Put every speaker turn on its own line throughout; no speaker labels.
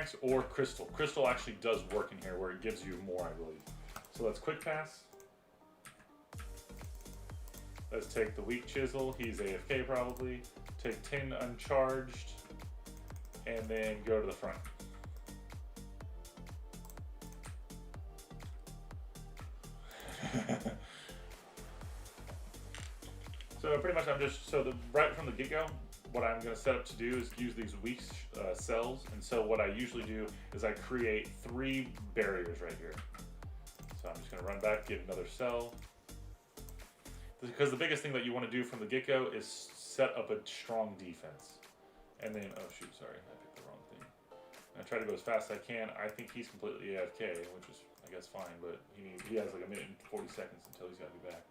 max or crystal. Crystal actually does work in here where it gives you more, I believe. So let's quick pass. Let's take the weak chisel. He's AFK probably. Take 10 uncharged. And then go to the front. So pretty much I'm just, right from the get-go, what I'm going to set up to do is use these weak cells. And so what I usually do is I create 3 barriers right here. So I'm just going to run back, get another cell. Because the biggest thing that you want to do from the get-go is set up a strong defense. And then, oh shoot, sorry, I picked the wrong thing. And I try to go as fast as I can. I think he's completely AFK, which is, I guess, fine, but he has like a minute and 40 seconds until he's got to be back.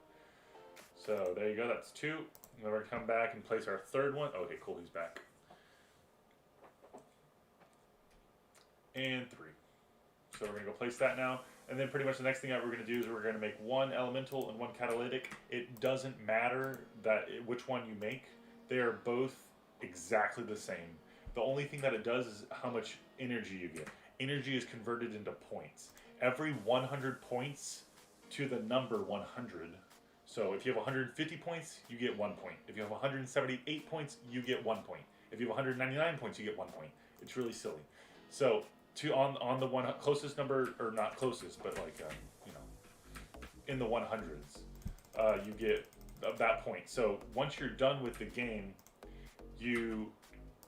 So there you go, that's 2. And then we're going to come back and place our 3rd one. Okay, cool, he's back. And 3. So we're going to go place that now. And then pretty much the next thing that we're going to do is we're going to make 1 elemental and 1 catalytic. It doesn't matter which one you make. They are both exactly the same. The only thing that it does is how much energy you get. Energy is converted into points. Every 100 points to the number 100. So if you have 150 points, you get 1 point. If you have 178 points, you get 1 point. If you have 199 points, you get 1 point. It's really silly. So on the one closest number, or not closest, but like you know, in the 100s, you get that point. So once you're done with the game, you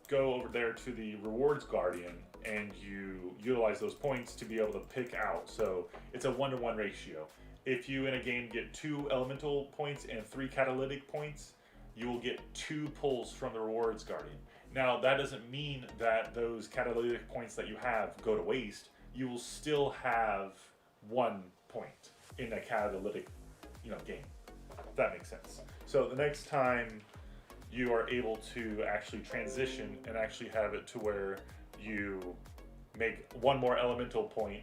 go over there to the rewards guardian and you utilize those points to be able to pick out. So it's a 1-to-1 ratio. If you in a game get 2 elemental points and 3 catalytic points, you will get 2 pulls from the rewards guardian. Now that doesn't mean that those catalytic points that you have go to waste. You will still have 1 point in a catalytic, game. If that makes sense. So the next time you are able to actually transition and actually have it to where you make 1 more elemental point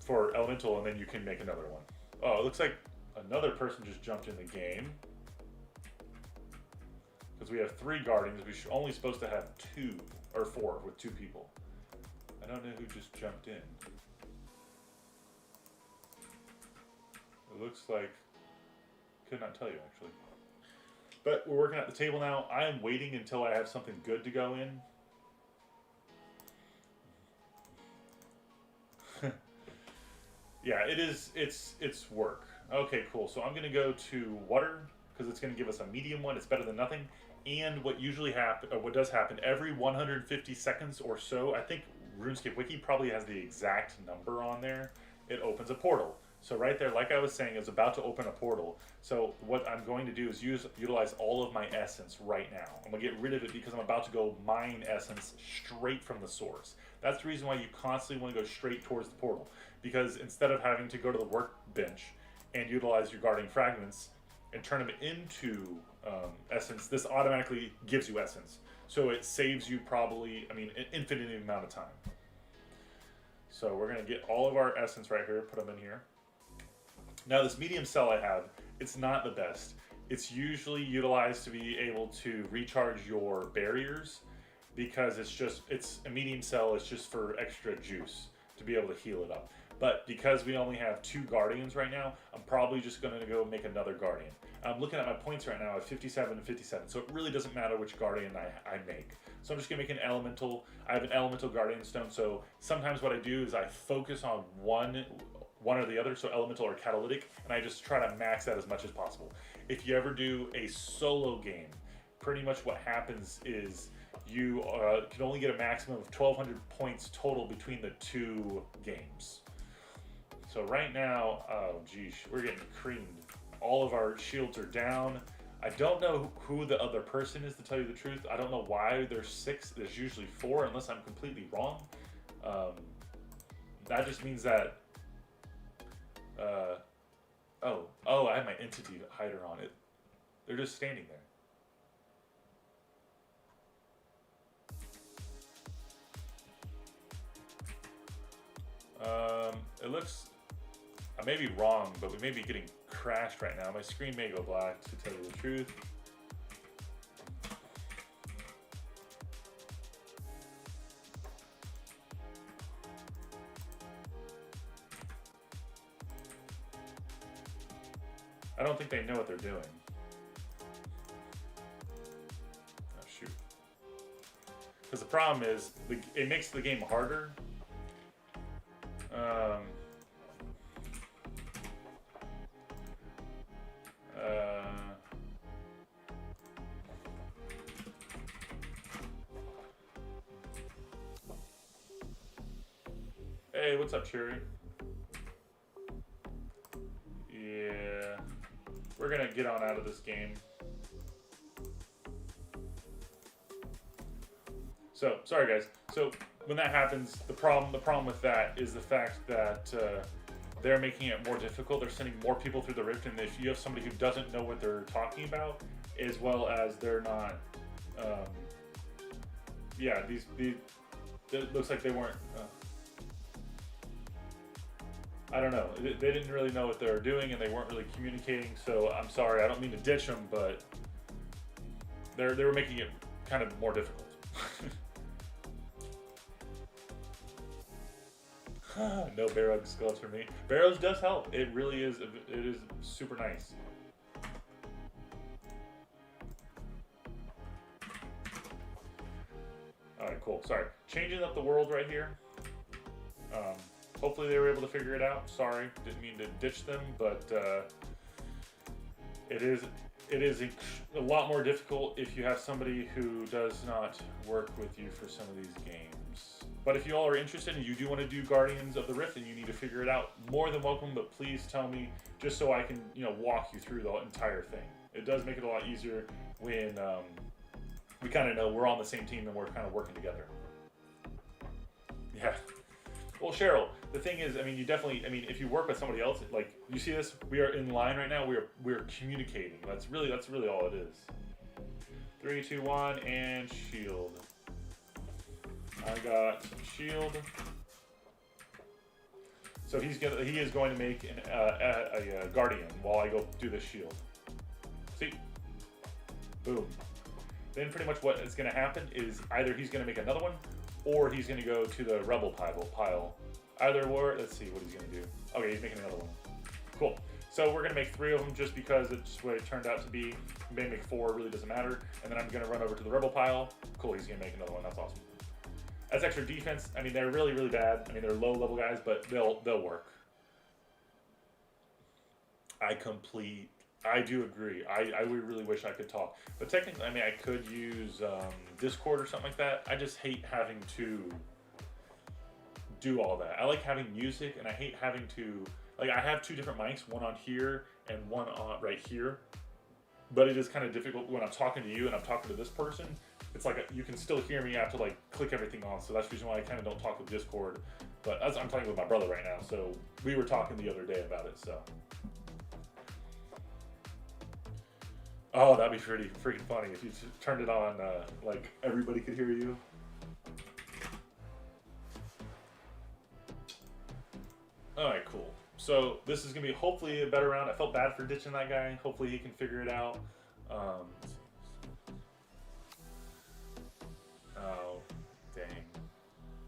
for elemental, and then you can make another one. Oh, it looks like another person just jumped in the game. Because we have 3 guardians, we should only supposed to have 2 or 4 with 2 people. I don't know who just jumped in. It looks like, could not tell you actually. But we're working at the table now. I am waiting until I have something good to go in. Yeah, it's work. Okay, cool. So I'm gonna go to water because it's gonna give us a medium one. It's better than nothing. And what usually what does happen every 150 seconds or so, I think RuneScape Wiki probably has the exact number on there. It opens a portal. So right there, like I was saying, it's about to open a portal. So what I'm going to do is utilize all of my essence right now. I'm gonna get rid of it because I'm about to go mine essence straight from the source. That's the reason why you constantly want to go straight towards the portal. Because instead of having to go to the workbench and utilize your guarding fragments and turn them into essence, this automatically gives you essence. So it saves you probably, an infinite amount of time. So we're gonna get all of our essence right here, put them in here. Now this medium cell I have, it's not the best. It's usually utilized to be able to recharge your barriers because it's a medium cell, it's just for extra juice to be able to heal it up. But because we only have 2 guardians right now, I'm probably just gonna go make another guardian. I'm looking at my points right now at 57 and 57, so it really doesn't matter which guardian I make. So I'm just gonna make an elemental. I have an elemental guardian stone, so sometimes what I do is I focus on one or the other, so elemental or catalytic, and I just try to max that as much as possible. If you ever do a solo game, pretty much what happens is you can only get a maximum of 1,200 points total between the 2 games. So right now, oh geez, we're getting creamed. All of our shields are down. I don't know who the other person is, to tell you the truth. I don't know why there's 6. There's usually 4, unless I'm completely wrong. That just means that oh, I have my entity hider on it. They're just standing there. It looks, I may be wrong, but we may be getting crashed right now. My screen may go black, to tell you the truth. I don't think they know what they're doing. Oh, shoot. Because the problem is, it makes the game harder. Hey, what's up, Cherry? Yeah, we're gonna get on out of this game. So, sorry guys. So, when that happens, the problem with that is the fact that they're making it more difficult. They're sending more people through the rift, and if you have somebody who doesn't know what they're talking about, as well as they're not, yeah, it looks like they weren't. I don't know. They didn't really know what they were doing, and they weren't really communicating. So I'm sorry. I don't mean to ditch them, but they were making it kind of more difficult. No Barrow skulls for me. Barrows does help. It really is. It is super nice. All right, cool. Sorry, changing up the world right here. Hopefully they were able to figure it out. Sorry, didn't mean to ditch them, but it is a lot more difficult if you have somebody who does not work with you for some of these games. But if you all are interested and you do want to do Guardians of the Rift and you need to figure it out, more than welcome. But please tell me, just so I can walk you through the entire thing. It does make it a lot easier when we kind of know we're on the same team and we're kind of working together. Yeah. Well, Cheryl, the thing is, I mean, if you work with somebody else, like, you see this, we are in line right now, we're communicating. That's really all it is. 3, 2, 1, and shield. I got shield. So he is going to make a guardian while I go do this shield. See? Boom. Then pretty much what is going to happen is either he's going to make another one, or he's going to go to the rebel pile. Either or, let's see what he's going to do. Okay, he's making another one. Cool. So we're going to make 3 of them just because it's the way it turned out to be. We may make 4, really doesn't matter. And then I'm going to run over to the rebel pile. Cool, he's going to make another one. That's awesome. As extra defense, I mean, they're really, really bad. I mean, they're low-level guys, but they'll work. I do agree. I really wish I could talk. But technically, I mean, I could use Discord or something like that. I just hate having to do all that. I like having music, and I hate having to... Like, I have 2 different mics, one on here and one on right here. But it is kind of difficult when I'm talking to you and I'm talking to this person. It's like you can still hear me. I have to, like, click everything on. So that's the reason why I kind of don't talk with Discord. But as I'm talking with my brother right now, so we were talking the other day about it, so... Oh, that'd be pretty freaking funny if you turned it on, like everybody could hear you. Alright, cool. So this is going to be hopefully a better round. I felt bad for ditching that guy. Hopefully he can figure it out. Oh, dang.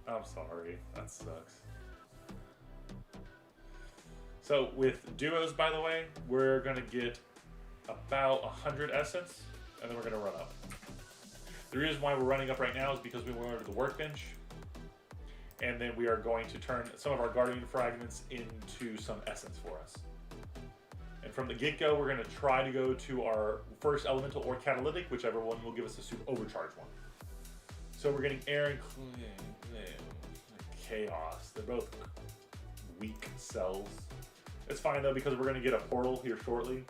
I'm sorry. That sucks. So with duos, by the way, we're going to get about 100 essence, and then we're going to run up. The reason why we're running up right now is because we went over to the workbench, and then we are going to turn some of our guardian fragments into some essence for us. And from the get-go, we're going to try to go to our first elemental or catalytic, whichever one will give us a super overcharge one. So we're getting air and chaos. They're both weak cells. It's fine though, because we're going to get a portal here shortly.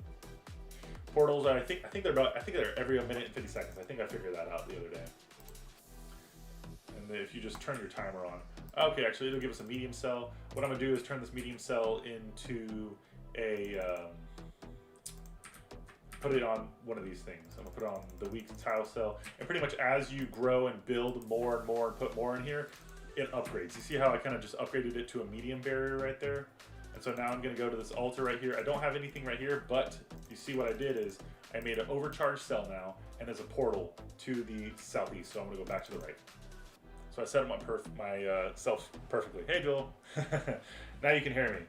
Portals are, I think they're every a minute and 50 seconds. I think I figured that out the other day. And if you just turn your timer on. Okay, actually it'll give us a medium cell. What I'm gonna do is turn this medium cell into a, put it on one of these things. I'm gonna put it on the weak tile cell. And pretty much as you grow and build more and more and put more in here, it upgrades. You see how I kind of just upgraded it to a medium barrier right there? And so now I'm going to go to this altar right here. I don't have anything right here, but you see what I did is I made an overcharged cell now, and there's a portal to the southeast, so I'm going to go back to the right. So I set up myself perfectly. Hey, Joel. Now you can hear me.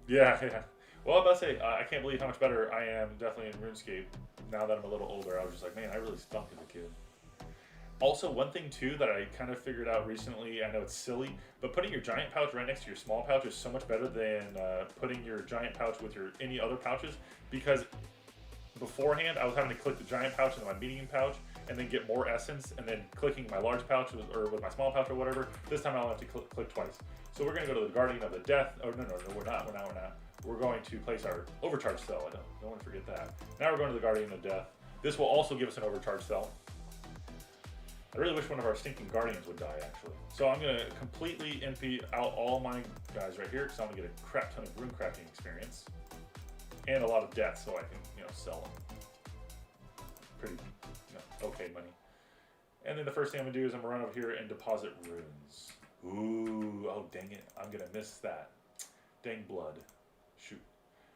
Yeah, yeah. Well, I was about to say, I can't believe how much better I am definitely in RuneScape now that I'm a little older. I was just like, man, I really stunk as a kid. Also, one thing too that I kind of figured out recently, I know it's silly, but putting your giant pouch right next to your small pouch is so much better than putting your giant pouch with your any other pouches, because beforehand I was having to click the giant pouch into my medium pouch and then get more essence, and then clicking my large pouch with my small pouch or whatever. This time I'll have to click twice. So we're going to go to the Guardian of the Death. Oh, no, we're not. We're going to place our overcharge cell. I don't want to forget that. Now we're going to the Guardian of Death. This will also give us an overcharge cell. I really wish one of our stinking Guardians would die, actually. So I'm going to completely empty out all my guys right here, because I'm going to get a crap ton of Runecrafting experience. And a lot of death, so I can, sell them. Pretty, okay money. And then the first thing I'm going to do is I'm going to run over here and deposit runes. Ooh, oh dang it. I'm going to miss that. Dang blood. Shoot.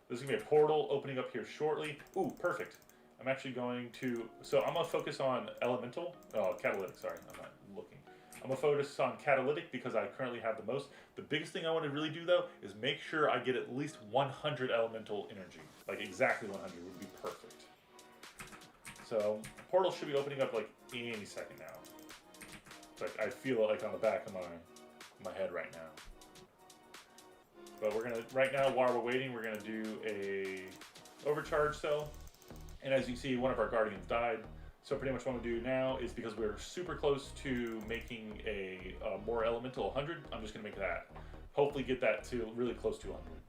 There's going to be a portal opening up here shortly. Ooh, perfect. I'm actually going to, so I'm going to focus on catalytic, sorry, I'm not looking. I'm going to focus on catalytic because I currently have the most. The biggest thing I want to really do though is make sure I get at least 100 elemental energy. Like exactly 100 would be perfect. So, portal should be opening up like any second now. It's like, I feel it like on the back of my head right now. But we're gonna, right now while we're waiting, we're gonna do a overcharge cell. And as you see, one of our Guardians died. So pretty much what I'm gonna do now is, because we're super close to making a more elemental 100, I'm just gonna make that. Hopefully get that to really close to 100.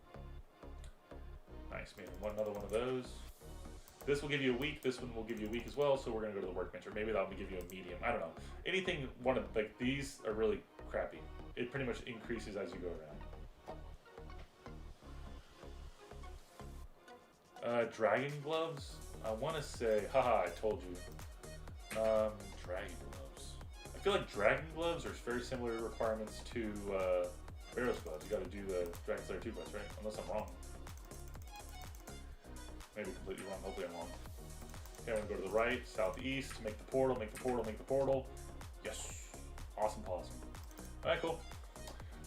Nice, man, another one of those. This will give you a week, this one will give you a week as well, so we're gonna go to the workbench, or maybe that'll give you a medium, I don't know. Anything, like these are really crappy. It pretty much increases as you go around. Dragon gloves? I want to say, haha, I told you. Dragon gloves. I feel like dragon gloves are very similar requirements to Barrow's gloves. You got to do the Dragon Slayer 2 quest, right? Unless I'm wrong. Maybe completely wrong. Hopefully I'm wrong. Okay, I'm going to go to the right, southeast, make the portal, make the portal, make the portal. Yes. Awesome possum. Alright, cool.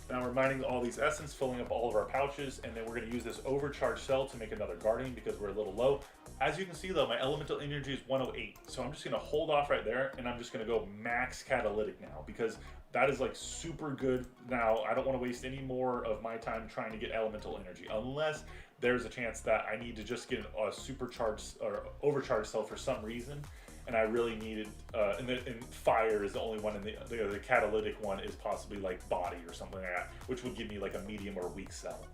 Now we're mining all these essence, filling up all of our pouches, and then we're going to use this overcharge cell to make another Guardian because we're a little low. As you can see though, my elemental energy is 108, so I'm just going to hold off right there, and I'm just going to go max catalytic now, because that is like super good. Now, I don't want to waste any more of my time trying to get elemental energy, unless there's a chance that I need to just get a supercharged or overcharged cell for some reason, and I really needed, and fire is the only one, and the catalytic one is possibly like body or something like that, which would give me like a medium or weak cell.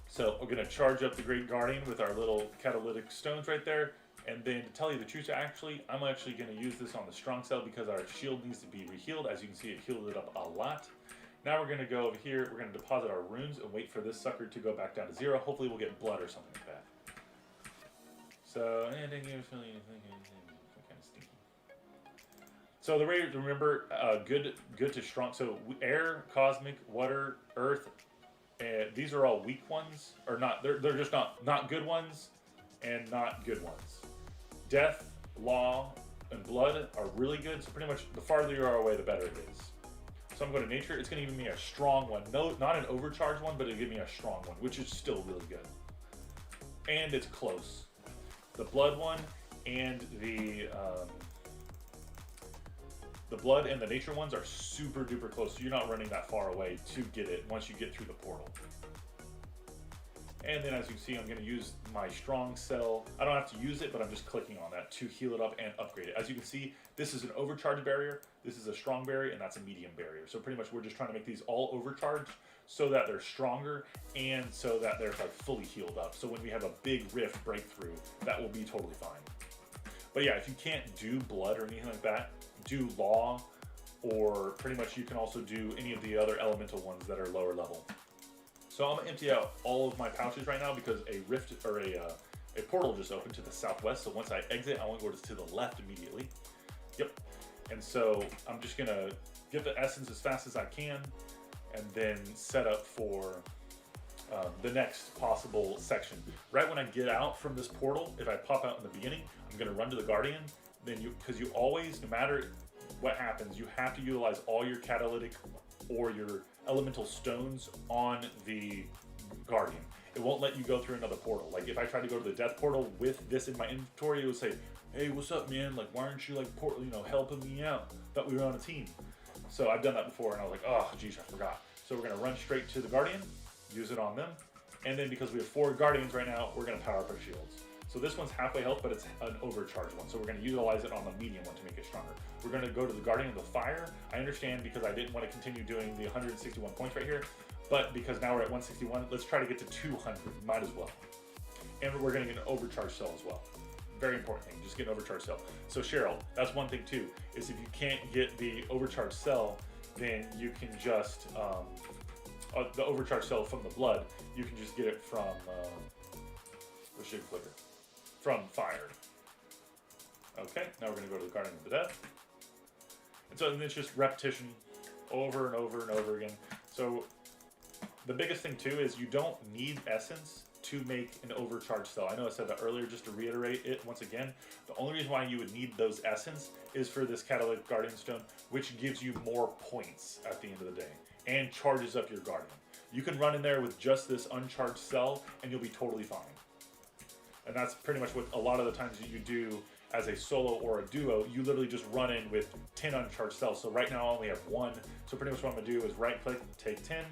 So we're going to charge up the Great Guardian with our little catalytic stones right there, and then to tell you the truth, I'm actually going to use this on the strong cell because our shield needs to be rehealed. As you can see, it healed it up a lot. Now we're going to go over here, we're going to deposit our runes and wait for this sucker to go back down to 0. Hopefully we'll get blood or something like that. So, and then you're feeling kind of stinky. So the way to remember, good to strong. So air, cosmic, water, earth, these are all weak ones, or not. They're just not good ones, and not good ones. Death, law, and blood are really good. So pretty much the farther you are away, the better it is. So I'm going to nature. It's going to give me a strong one. No, not an overcharged one, but it'll give me a strong one, which is still really good. And it's close. The blood one and the blood and the nature ones are super duper close, so you're not running that far away to get it once you get through the portal. And then as you can see, I'm going to use my strong cell. I don't have to use it, but I'm just clicking on that to heal it up and upgrade it. As you can see, this is an overcharge barrier, this is a strong barrier, and that's a medium barrier. So pretty much we're just trying to make these all overcharged so that they're stronger and so that they're like fully healed up. So when we have a big rift breakthrough, that will be totally fine. But yeah, if you can't do blood or anything like that, do law, or pretty much you can also do any of the other elemental ones that are lower level. So I'm gonna empty out all of my pouches right now because a rift or a portal just opened to the southwest. So once I exit, I want to go to the left immediately. Yep. And so I'm just gonna get the essence as fast as I can, and then set up for the next possible section. Right when I get out from this portal, if I pop out in the beginning, I'm gonna run to the Guardian. Then because you always, no matter what happens, you have to utilize all your catalytic or your elemental stones on the Guardian. It won't let you go through another portal. Like if I tried to go to the death portal with this in my inventory, it would say, hey, what's up, man? Like, why aren't you like, helping me out? Thought we were on a team. So I've done that before, and I was like, oh, geez, I forgot. So we're gonna run straight to the Guardian, use it on them, and then because we have 4 Guardians right now, we're gonna power up our shields. So this one's halfway health, but it's an overcharged one. So we're gonna utilize it on the medium one to make it stronger. We're gonna go to the Guardian of the Fire. I understand because I didn't want to continue doing the 161 points right here, but because now we're at 161, let's try to get to 200, might as well. And we're gonna get an overcharged cell as well. Very important thing, just get an overcharged cell. So Cheryl, that's one thing too, is if you can't get the overcharged cell, then you can just, the overcharged cell from the blood, you can just get it from, the Shig Flicker, from fire. Okay, now we're gonna go to the Guardian of the Death. And so it's just repetition over and over and over again. So the biggest thing too is you don't need essence to make an overcharged cell. I know I said that earlier, just to reiterate it once again. The only reason why you would need those essence is for this Catalytic Guardian Stone, which gives you more points at the end of the day and charges up your Guardian. You can run in there with just this uncharged cell and you'll be totally fine. And that's pretty much what a lot of the times that you do as a solo or a duo, you literally just run in with 10 uncharged cells. So right now I only have 1. So pretty much what I'm gonna do is right click, take 10,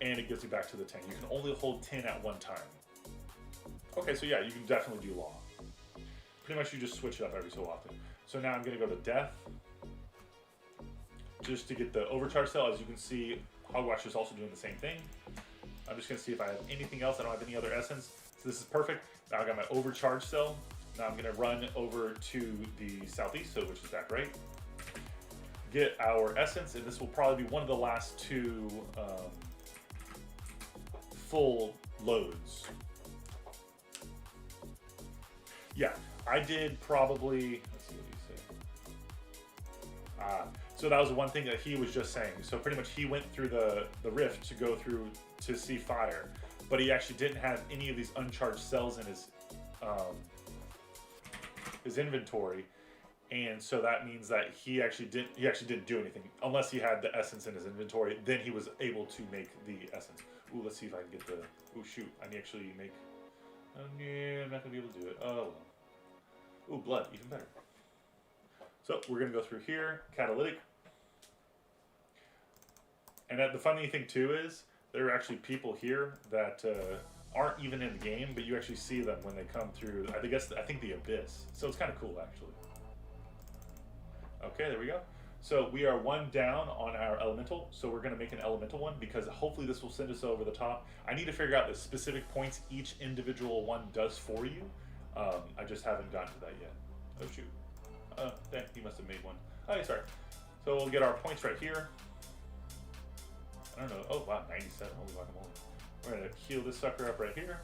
and it gives you back to the 10. You can only hold 10 at one time. Okay, so yeah, you can definitely do law. Pretty much you just switch it up every so often. So now I'm gonna go to death, just to get the overcharge cell. As you can see, Hogwatch is also doing the same thing. I'm just gonna see if I have anything else. I don't have any other essence. So this is perfect. Now I got my overcharge cell. Now I'm gonna run over to the southeast, so which is back right. Get our essence, and this will probably be one of the last 2 full loads. Yeah, I did probably, let's see what he said. So that was one thing that he was just saying. So pretty much he went through the rift to go through to see fire, but he actually didn't have any of these uncharged cells in his inventory. And so that means that he actually didn't do anything unless he had the essence in his inventory. Then he was able to make the essence. Ooh, let's see if I can get the. Ooh, shoot! I can actually make. Oh yeah, I'm not gonna be able to do it. Oh. Ooh, blood, even better. So we're gonna go through here, catalytic. And the funny thing too is there are actually people here that aren't even in the game, but you actually see them when they come through. I think the Abyss. So it's kind of cool actually. Okay, there we go. So we are 1 down on our elemental, so we're going to make an elemental one because hopefully this will send us over the top. I need to figure out the specific points each individual one does for you. I just haven't gotten to that yet. Oh shoot. Dang, he must have made one. Oh, yeah, sorry. So we'll get our points right here. I don't know. Oh wow, 97. Holy guacamole. We're going to heal this sucker up right here.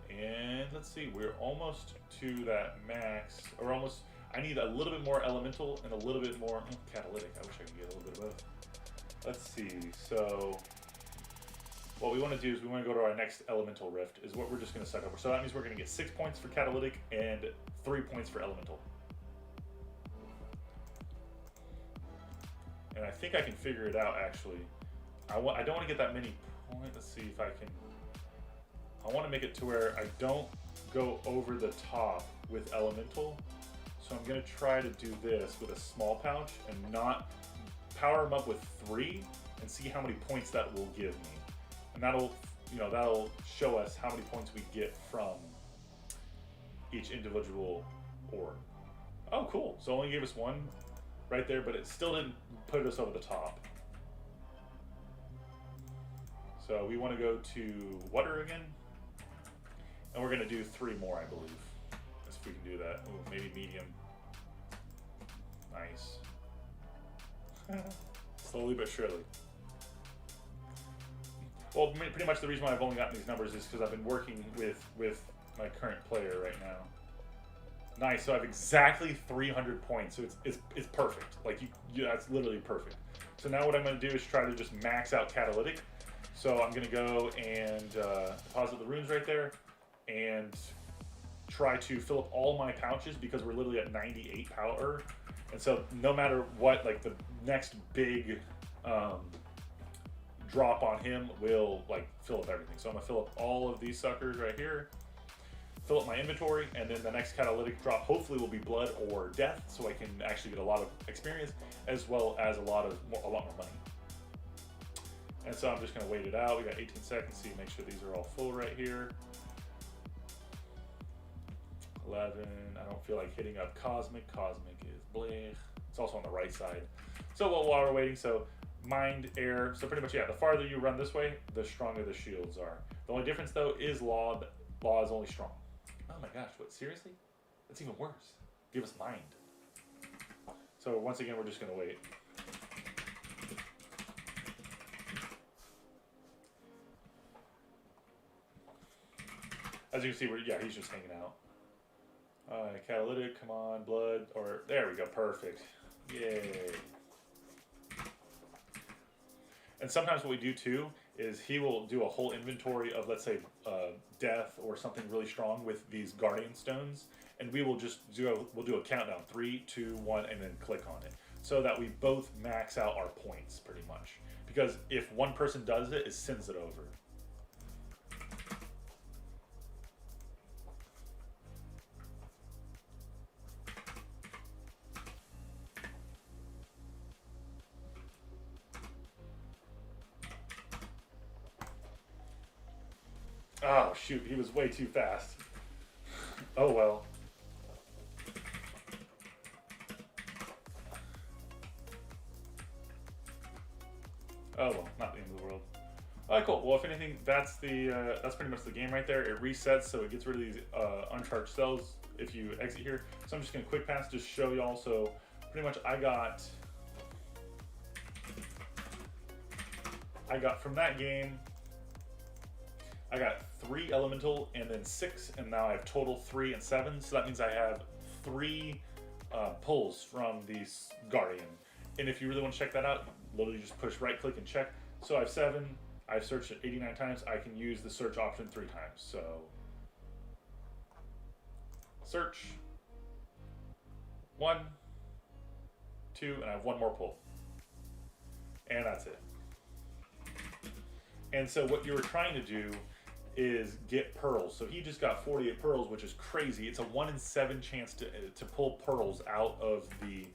And let's see, we're almost to that max, or almost. I need a little bit more elemental and a little bit more catalytic. I wish I could get a little bit of both. Let's see. So what we want to do is we want to go to our next elemental rift is what we're just going to set over. So that means we're going to get 6 points for catalytic and 3 points for elemental. And I think I can figure it out actually. I don't want to get that many points. Let's see if I can. I want to make it to where I don't go over the top with elemental. So I'm going to try to do this with a small pouch and not power them up with 3 and see how many points that will give me. And that'll show us how many points we get from each individual orb. Oh, cool. So it only gave us 1 right there, but it still didn't put us over the top. So we want to go to water again. And we're going to do 3 more, I believe. If we can do that. Ooh, maybe medium. Nice. Slowly but surely. Well, pretty much the reason why I've only gotten these numbers is because I've been working with my current player right now. Nice. So I have exactly 300 points. So it's perfect. Like that's literally perfect. So now what I'm going to do is try to just max out catalytic. So I'm going to go and deposit the runes right there and try to fill up all my pouches because we're literally at 98 power And so no matter what, like the next big drop on him will like fill up everything. So I'm gonna fill up all of these suckers right here, fill up my inventory, and then the next catalytic drop hopefully will be blood or death, so I can actually get a lot of experience as well as a lot more money. And so I'm just gonna wait it out. We got 18 seconds to make sure these are all full right here. 11. I don't feel like hitting up Cosmic. Cosmic is bleh. It's also on the right side. So while we're waiting, so mind, air. So pretty much, yeah, the farther you run this way, the stronger the shields are. The only difference though is law. Law is only strong. Oh my gosh, what, seriously? That's even worse. Give us mind. So once again, we're just gonna wait. As you can see, yeah, he's just hanging out. Catalytic, come on, blood, or there we go, perfect. Yay. And sometimes what we do too is he will do a whole inventory of, let's say, death or something really strong with these guardian stones, and we will just we'll do a countdown, 3, 2, 1, and then click on it, so that we both max out our points pretty much. Because if one person does it, it sends it over. Oh shoot, he was way too fast. Oh well. Oh well, not the end of the world. Alright, cool. Well, if anything, that's pretty much the game right there. It resets, so it gets rid of these uncharged cells if you exit here. So I'm just gonna quick pass, just show y'all. So pretty much I got from that game, I got 3 elemental and then 6, and now I have total 3 and 7. So that means I have 3 pulls from these guardian. And if you really want to check that out, literally just push right click and check. So I have 7. I've searched it 89 times. I can use the search option 3 times. So search 1, 2, and I have 1 more pull, and that's it. And so what you were trying to do is get pearls. So he just got 48 pearls, which is crazy. It's a 1 in 7 chance to pull pearls out of the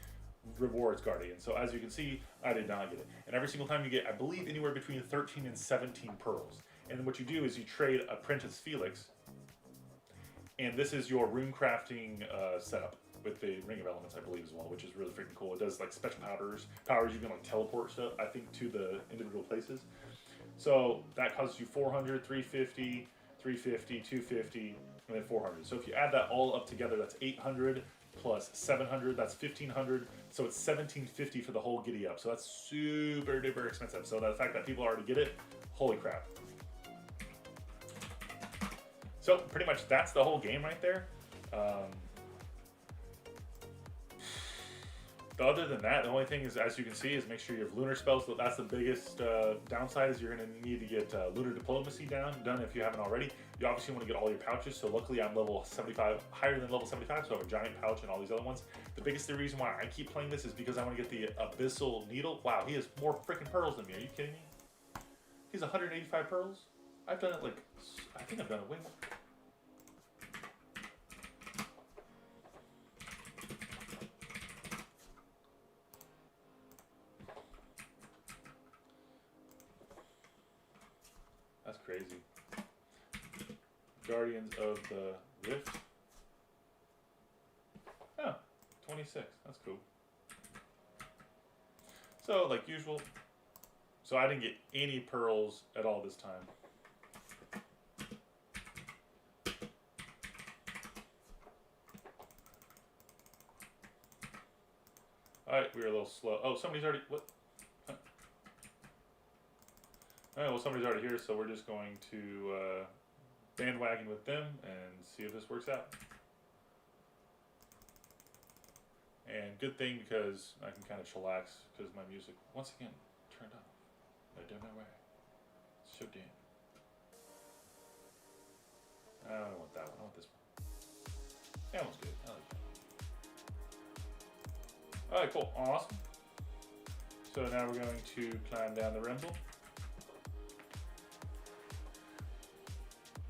rewards guardian. So as you can see, I did not get it. And every single time you get, I believe, anywhere between 13 and 17 pearls. And then what you do is you trade Apprentice Felix, and this is your runecrafting setup with the Ring of Elements, I believe, as well, which is really freaking cool. It does like special powers you can like teleport stuff, I think, to the individual places. So that costs you 400, 350, 350, 250, and then 400. So if you add that all up together, that's 800 plus 700, that's 1500. So it's 1750 for the whole giddy up. So that's super duper expensive. So the fact that people already get it, holy crap. So pretty much that's the whole game right there. Other than that, the only thing is, as you can see, is make sure you have lunar spells. So that's the biggest downside, is you're going to need to get lunar diplomacy done if you haven't already. You obviously want to get all your pouches. So luckily I'm level 75, higher than level 75, so I have a giant pouch and all these other ones. The biggest reason why I keep playing this is because I want to get the Abyssal Needle. Wow, he has more freaking pearls than me. Are you kidding me? He's 185 pearls? I've done it like, I think I've done it way more. That's crazy. Guardians of the Rift. Oh, 26. That's cool. So, like usual. So I didn't get any pearls at all this time. Alright, we were a little slow. Oh, somebody's already... What? Alright, well, somebody's already here, so we're just going to bandwagon with them and see if this works out. And good thing, because I can kind of chillax, because my music, once again, turned off. I don't know why. It's so dim. I don't want that one. I want this one. That one's good. I like Alright, cool. Awesome. So now we're going to climb down the rumble.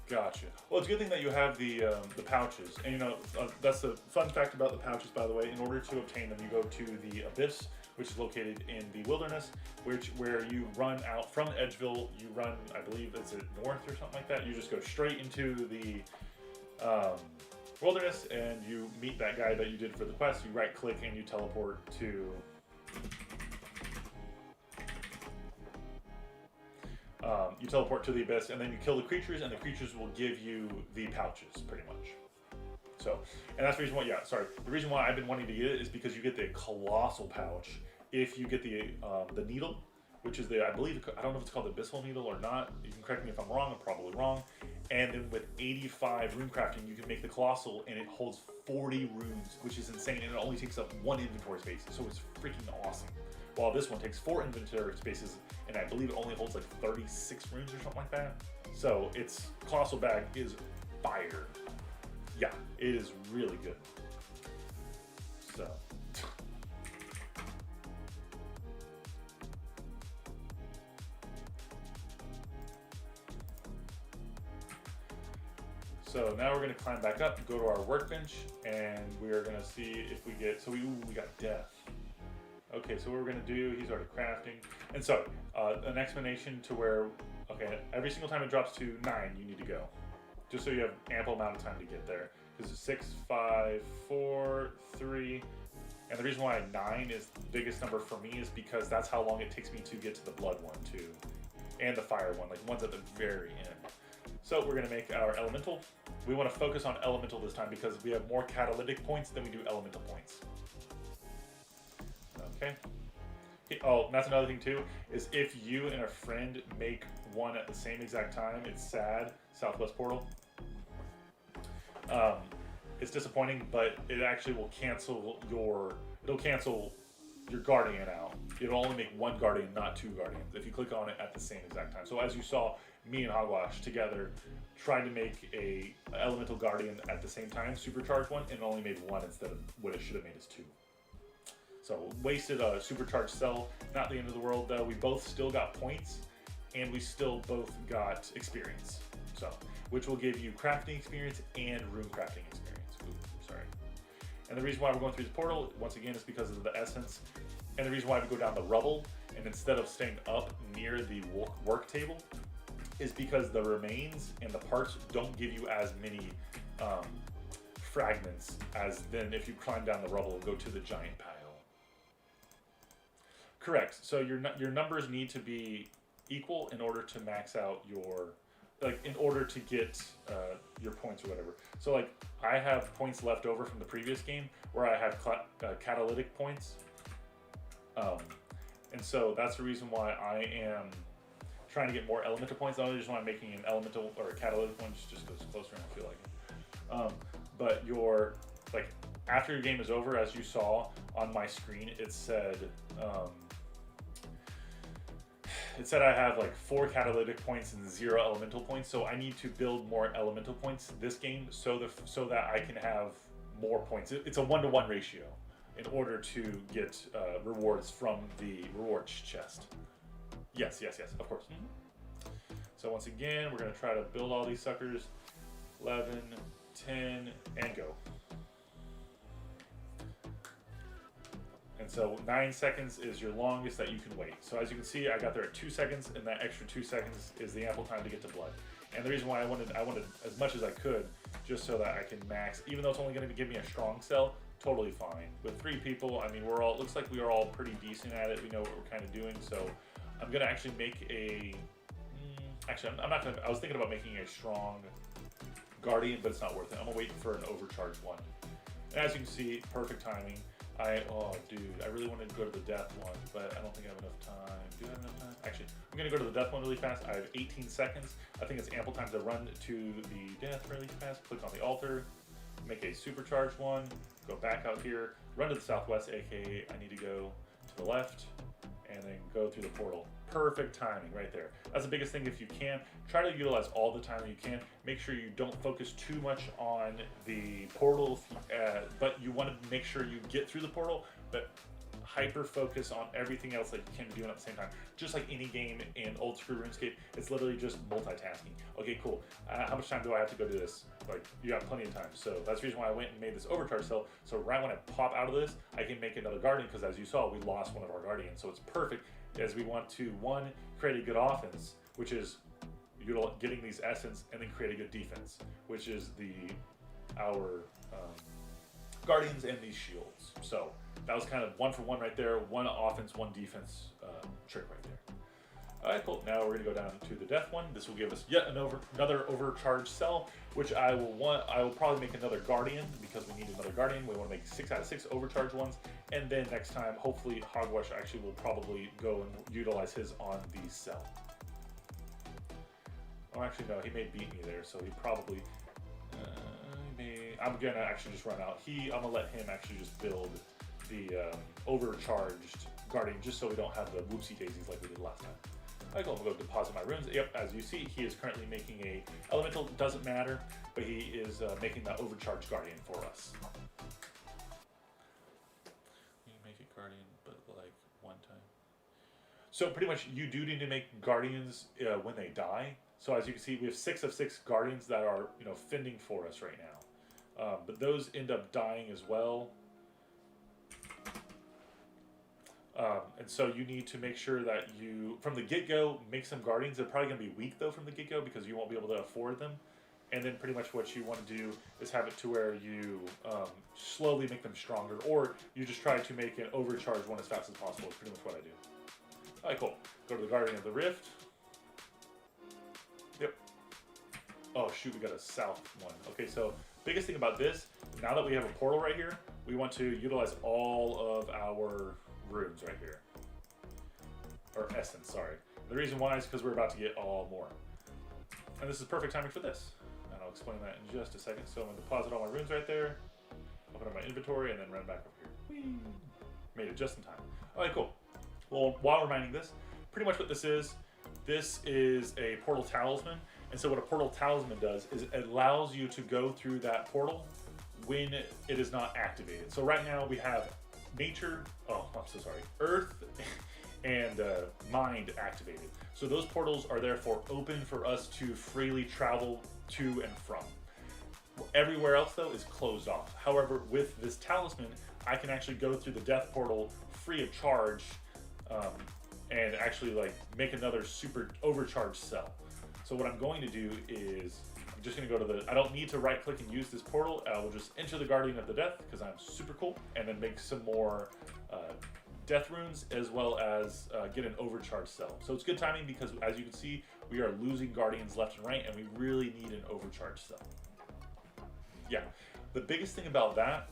Gotcha. Well, it's a good thing that you have the pouches. And you know, that's the fun fact about the pouches, by the way. In order to obtain them, you go to the Abyss, which is located in the wilderness, where you run out from Edgeville. You run, I believe, is it north or something like that? You just go straight into the wilderness, and you meet that guy that you did for the quest. You right-click and you teleport to... you teleport to the Abyss, and then you kill the creatures, and the creatures will give you the pouches, pretty much. So, and that's the reason why, yeah, sorry. The reason why I've been wanting to get it is because you get the colossal pouch if you get the needle, which is the, I believe, I don't know if it's called the Abyssal needle or not. You can correct me if I'm wrong, I'm probably wrong. And then with 85 runecrafting, you can make the colossal, and it holds 40 runes, which is insane, and it only takes up 1 inventory space, so it's freaking awesome. While this one takes 4 inventory spaces, and I believe it only holds like 36 runes or something like that. So its colossal bag is fire. Yeah, it is really good. So. So now we're going to climb back up, go to our workbench, and we are going to see if we get, so we got death. Okay, so what we're going to do, he's already crafting. And so, an explanation to where, okay, every single time it drops to 9, you need to go. Just so you have ample amount of time to get there. Because it's 6, 5, 4, 3. And the reason why 9 is the biggest number for me is because that's how long it takes me to get to the blood one, too. And the fire one, like one's at the very end. So we're going to make our elemental. We want to focus on elemental this time because we have more catalytic points than we do elemental points. Okay. Oh, and that's another thing too, is if you and a friend make one at the same exact time, it's sad, Southwest Portal. It's disappointing, but it actually will cancel it'll cancel your Guardian out. It'll only make 1 Guardian, not 2 Guardians, if you click on it at the same exact time. So as you saw, me and Hogwash together tried to make a Elemental Guardian at the same time, supercharged one, and it only made 1 instead of what it should have made is 2. So wasted a supercharged cell, not the end of the world though. We both still got points, and we still both got experience. So, which will give you crafting experience and rune crafting experience. Ooh, sorry. And the reason why we're going through this portal, once again, is because of the essence. And the reason why we go down the rubble, and instead of staying up near the work table, is because the remains and the parts don't give you as many fragments as then if you climb down the rubble and go to the giant pile. Correct. So your numbers need to be equal in order to max out your, like, in order to get your points or whatever. So like I have points left over from the previous game where I have catalytic points, and so that's the reason why I am trying to get more elemental points. The only reason why I'm making an elemental or a catalytic one just goes closer and I feel like it. But your, like, after your game is over, as you saw on my screen, it said I have like 4 catalytic points and 0 elemental points. So I need to build more elemental points this game so that I can have more points. It's a 1-to-1 ratio in order to get rewards from the rewards chest. Yes, of course. So once again, we're going to try to build all these suckers. 11, 10, and go. And so 9 seconds is your longest that you can wait. So as you can see, I got there at 2 seconds, and that extra 2 seconds is the ample time to get to blood. And the reason why I wanted as much as I could, just so that I can max, even though it's only going to give me a strong cell, totally fine. With 3 people, I mean, looks like we are all pretty decent at it. We know what we're kind of doing, so I'm going to actually make a, actually, I'm not going to, I was thinking about making a strong Guardian, but it's not worth it. I'm going to wait for an overcharged one. And as you can see, perfect timing. Oh dude, I really wanted to go to the death one, but I don't think I have enough time. Do I have enough time? Actually, I'm going to go to the death one really fast. I have 18 seconds. I think it's ample time to run to the death really fast. Click on the altar, make a supercharged one, go back out here, run to the southwest, aka I need to go to the left, and then go through the portal. Perfect timing right there. That's the biggest thing. If you can, try to utilize all the time that you can. Make sure you don't focus too much on the portal, but you want to make sure you get through the portal, but hyper focus on everything else that you can be doing at the same time. Just like any game in old school RuneScape, it's literally just multitasking. Okay, cool. How much time do I have to go do this? Like, you got plenty of time. So that's the reason why I went and made this overcharge cell. So right when I pop out of this, I can make another guardian, because as you saw, we lost one of our guardians. So it's perfect as we want to, one, create a good offense, which is getting these essence, and then create a good defense, which is our guardians and these shields. So that was kind of 1 for 1 right there. 1 offense, 1 defense trick right there. All right, cool. Now we're gonna go down to the death one. This will give us yet another overcharged cell, which I will probably make another guardian, because we need another guardian. We want to make 6 out of 6 overcharged ones, and then next time, hopefully, Hogwash actually will probably go and utilize his on the cell. Oh, actually, no, he may beat me there, so he probably I'm gonna actually just run out. I'm gonna let him actually just build the overcharged guardian, just so we don't have the whoopsie daisies like we did last time. Alright, cool. I'm gonna go deposit my runes. Yep, as you see, he is currently making a elemental. Doesn't matter, but he is making the overcharged guardian for us. You make a guardian, but like 1 time. So pretty much, you do need to make guardians when they die. So as you can see, we have 6 of 6 guardians that are, fending for us right now. But those end up dying as well. And so you need to make sure that you, from the get-go, make some guardians. They're probably going to be weak, though, from the get-go, because you won't be able to afford them. And then pretty much what you want to do is have it to where you slowly make them stronger, or you just try to make an overcharged one as fast as possible. Is pretty much what I do. All right, cool. Go to the Guardian of the Rift. Yep. Oh, shoot, we got a south one. Okay, so biggest thing about this, now that we have a portal right here, we want to utilize all of our runes right here. Or essence, sorry. The reason why is because we're about to get all more. And this is perfect timing for this. And I'll explain that in just a second. So I'm going to deposit all my runes right there, open up my inventory, and then run back over here. Whee! Made it just in time. All right, cool. Well, while we're mining this, pretty much what this is a portal talisman. And so what a portal talisman does is it allows you to go through that portal when it is not activated. So right now we have earth and mind activated. So those portals are therefore open for us to freely travel to and from. Everywhere else, though, is closed off. However, with this talisman, I can actually go through the death portal free of charge and actually make another super overcharged cell. So what I'm going to do is I'm just going to go to I don't need to right click and use this portal. I will just enter the Guardian of the Death because I'm super cool, and then make some more death runes, as well as get an overcharged cell. So it's good timing because, as you can see, we are losing guardians left and right, and we really need an overcharged cell. Yeah, the biggest thing about that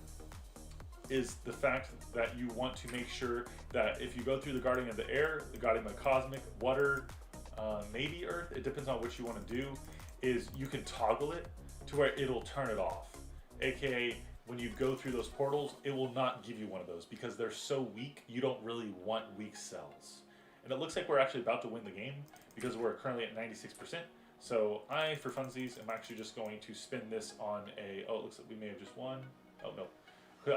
is the fact that you want to make sure that if you go through the Guardian of the Air, the Guardian of the Cosmic, Water, maybe Earth, it depends on what you want to do, is you can toggle it to where it'll turn it off. AKA, when you go through those portals, it will not give you one of those because they're so weak, you don't really want weak cells. And it looks like we're actually about to win the game because we're currently at 96%. So I, for funsies, am actually just going to spin this on it looks like we may have just won. Oh, no.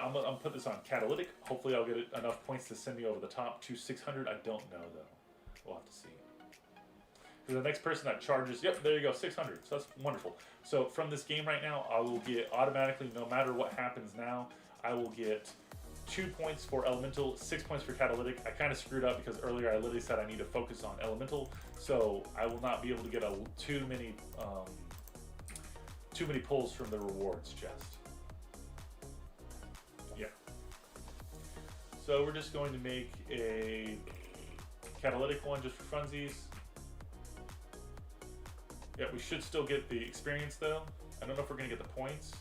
I'm gonna put this on catalytic. Hopefully I'll get enough points to send me over the top to 600. I don't know, though. We'll have to see. For the next person that charges, yep, there you go, 600. So that's wonderful. So from this game right now, I will get automatically, no matter what happens now, I will get 2 points for elemental, 6 points for catalytic. I kind of screwed up because earlier I literally said I need to focus on elemental, so I will not be able to get too many pulls from the rewards chest. Yeah. So we're just going to make a catalytic one just for funsies. Yeah, we should still get the experience though. I don't know if we're going to get the points.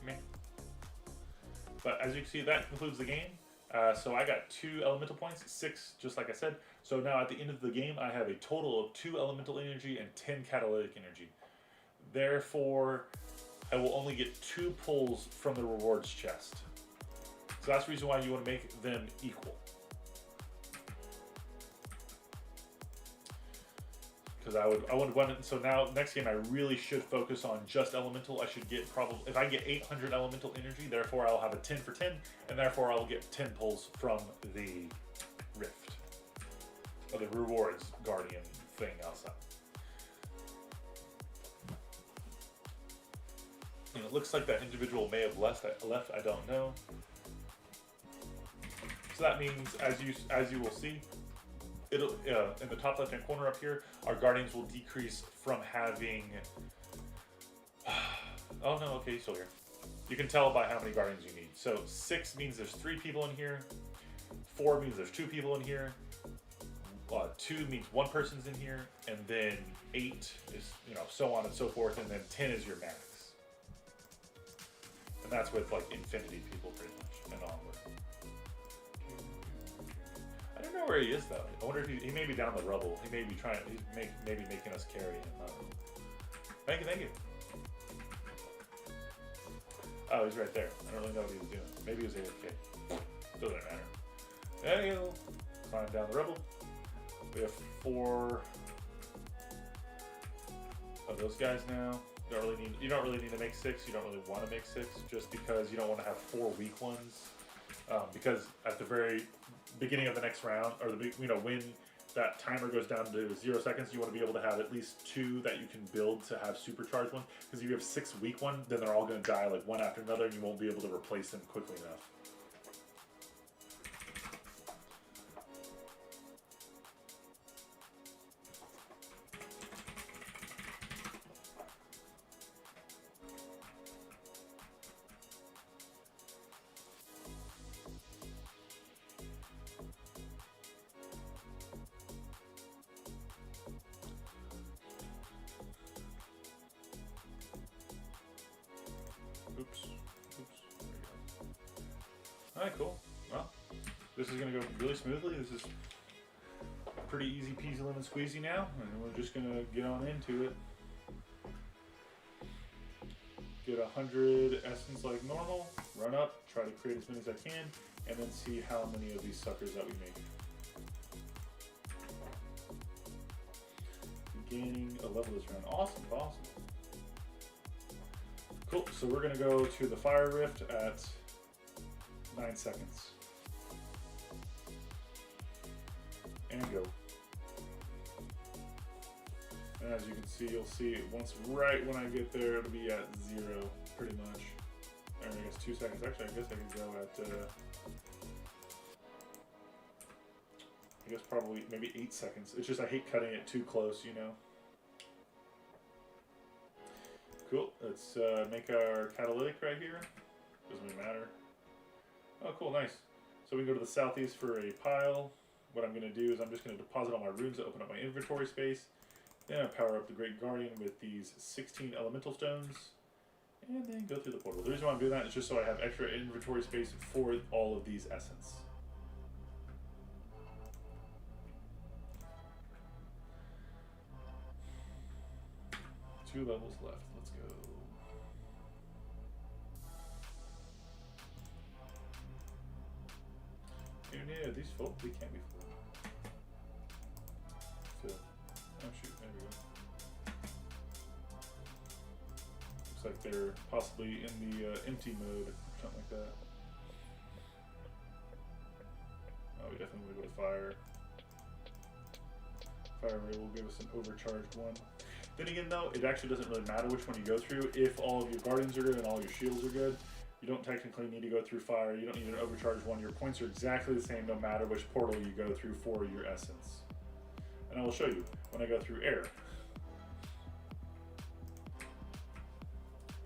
Meh. But as you can see, that concludes the game. So I got 2 elemental points, 6 just like I said. So now at the end of the game, I have a total of 2 elemental energy and 10 catalytic energy. Therefore, I will only get 2 pulls from the rewards chest. So that's the reason why you want to make them equal. because I would want it. So now next game I really should focus on just elemental. I should get probably, if I get 800 elemental energy, therefore I'll have a 10 for 10, and therefore I'll get 10 pulls from the rift, or the rewards guardian thing outside. And it looks like that individual may have left. I don't know. So that means, as you will see, it'll in the top left-hand corner up here, our guardians will decrease from having. Oh no, okay, he's still here. You can tell by how many guardians you need. So 6 means there's 3 people in here. 4 means there's 2 people in here. 2 means 1 person's in here, and then 8 is, you know, so on and so forth, and then 10 is your max. And that's with like infinity people pretty much and onward. I don't know where he is though. I wonder if he may be down the rubble. He may be trying. He's maybe making us carry him. Thank you. Oh, he's right there. I don't really know what he was doing. Maybe he was AFK. Doesn't matter. There you go. Climb down the rubble. We have 4 of those guys now. You don't really need to make 6. You don't really want to make 6, just because you don't want to have 4 weak ones. Because at the very beginning of the next round, or when that timer goes down to 0 seconds, you want to be able to have at least 2 that you can build to have supercharged ones. Because if you have 6 weak ones, then they're all going to die like one after another, and you won't be able to replace them quickly enough. Oops. There we go. Alright, cool. Well, this is going to go really smoothly. This is pretty easy peasy lemon squeezy now, and we're just going to get on into it. Get 100 essence like normal, run up, try to create as many as I can, and then see how many of these suckers that we make. Gaining a level this round. Awesome, awesome. Cool, so we're going to go to the Fire Rift at 9 seconds. And go. And as you can see, you'll see once right when I get there, it'll be at 0, pretty much. Or I guess 2 seconds. Actually, I guess I can go at, I guess probably maybe 8 seconds. It's just I hate cutting it too close, you know. Cool, let's make our catalytic right here. Doesn't really matter. Oh, cool, nice. So we can go to the southeast for a pile. What I'm going to do is I'm just going to deposit all my runes to open up my inventory space. Then I power up the Great Guardian with these 16 elemental stones. And then go through the portal. The reason why I'm doing that is just so I have extra inventory space for all of these essence. Two levels left. Let's go. Yeah, these full? They can't be full. So, oh shoot, there we go. Looks like they're possibly in the empty mode, or something like that. Oh, we definitely want to go to fire. Fire ray will give us an overcharged one. Then again though, it actually doesn't really matter which one you go through. If all of your guardians are good and all your shields are good, you don't technically need to go through fire. You don't need an overcharged one. Your points are exactly the same no matter which portal you go through for your essence. And I will show you when I go through air.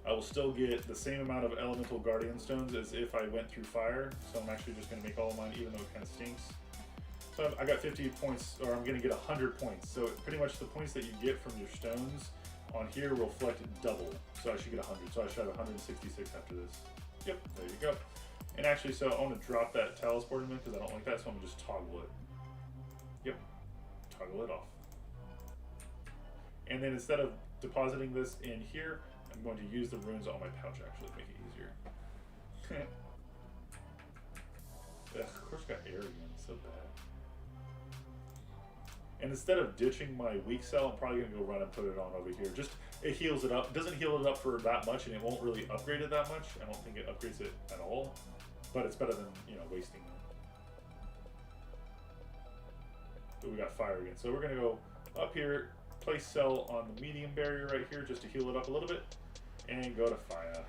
I will still get the same amount of elemental guardian stones as if I went through fire. So I'm actually just going to make all of mine, even though it kind of stinks. So I got 50 points, or I'm going to get 100 points. So pretty much the points that you get from your stones on here will reflect double. So I should get 100. So I should have 166 after this. Yep, there you go. And actually, so I want to drop that Talisman because I don't like that, so I'm going to just toggle it. Yep, toggle it off. And then instead of depositing this in here, I'm going to use the runes on my pouch actually to make it easier. Ugh, of course, got air again. So bad. And instead of ditching my weak cell, I'm probably gonna go run and put it on over here. Just, it heals it up. It doesn't heal it up for that much, and it won't really upgrade it that much. I don't think it upgrades it at all, but it's better than, you know, wasting it. But we got fire again. So we're gonna go up here, place cell on the medium barrier right here just to heal it up a little bit, and go to fire.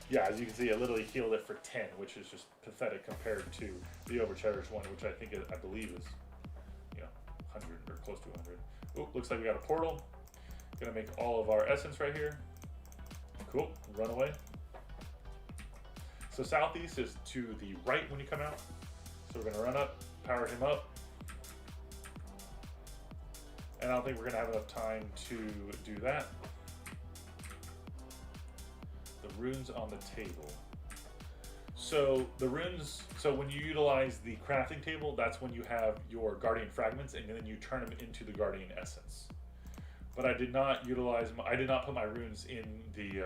Yeah, as you can see, it literally healed it for 10, which is just pathetic compared to the overcharged one, which I think I believe is, you know, 100 or close to 100. Oh, looks like we got a portal. Gonna make all of our essence right here. Cool, run away. So southeast is to the right when you come out. So we're gonna run up, power him up. And I don't think we're gonna have enough time to do that. The runes on the table. So the runes, so when you utilize the crafting table, that's when you have your guardian fragments and then you turn them into the guardian essence. But I did not utilize, I did not put my runes in the,